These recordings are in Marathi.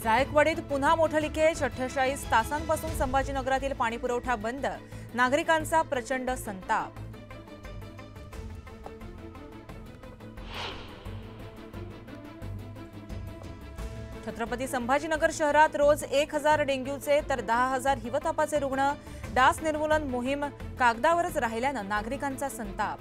जायकवाडीत पुन्हा मोठं लिकेज। 48 तासांपासून संभाजीनगरातील पाणीपुरवठा बंद। नागरिकांचा प्रचंड संताप। छत्रपती संभाजीनगर शहरात रोज 1000 डेंग्यूचे तर 10,000 हिवतापाचे रुग्ण। डास निर्मूलन मोहीम कागदावरच राहिल्यानं नागरिकांचा संताप।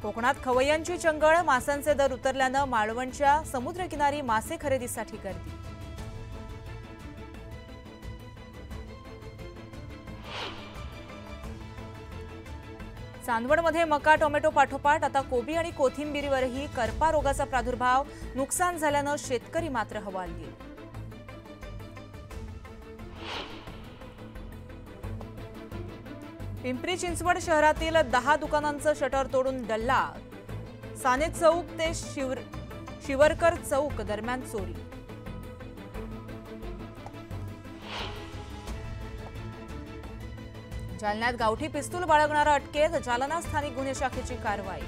कोकणात खवय्यांची चंगळ। माशांचे दर उतरल्यानं मालवणच्या समुद्रकिनारी मासे खरेदीसाठी गर्दी। चांदवडमध्ये मका टोमॅटो पाठोपाठ आता कोबी आणि कोथिंबीरीवरही करपा रोगाचा प्रादुर्भाव। नुकसान झाल्यानं शेतकरी मात्र हवालदिल। पिंपरी चिंचवड शहरातील 10 दुकानांचं शटर तोडून डल्ला। साने चौक ते शिवरकर चौक दरम्यान चोरी। जालन्यात गावठी पिस्तूल बाळगणारा अटकेत। जालना स्थानिक गुन्हे शाखेची कारवाई।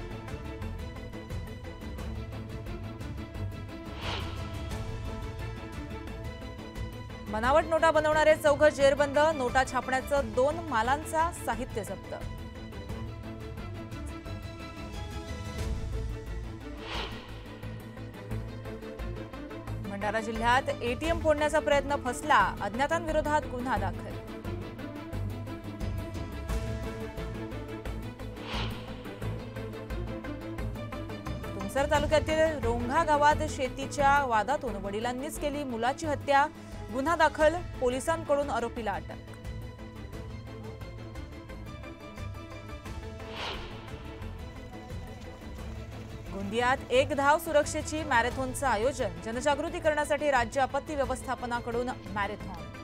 बनावट नोटा बनवणारे 4 जेरबंद। नोटा छापण्याचं 2 मालांचा साहित्य जप्त। भंडारा जिल्ह्यात एटीएम फोडण्याचा प्रयत्न फसला। अज्ञातांविरोधात गुन्हा दाखल। तुमसर तालुक्यातील रोंघा गावात शेतीच्या वादातून वडिलांनीच केली मुलाची हत्या। गुन्हा दाखल। पोलिसांकडून आरोपीला अटक। गोंदियात एक धाव सुरक्षेची मॅरेथॉनचं आयोजन। जनजागृती करण्यासाठी राज्य आपत्ती व्यवस्थापनाकडून मॅरेथॉन।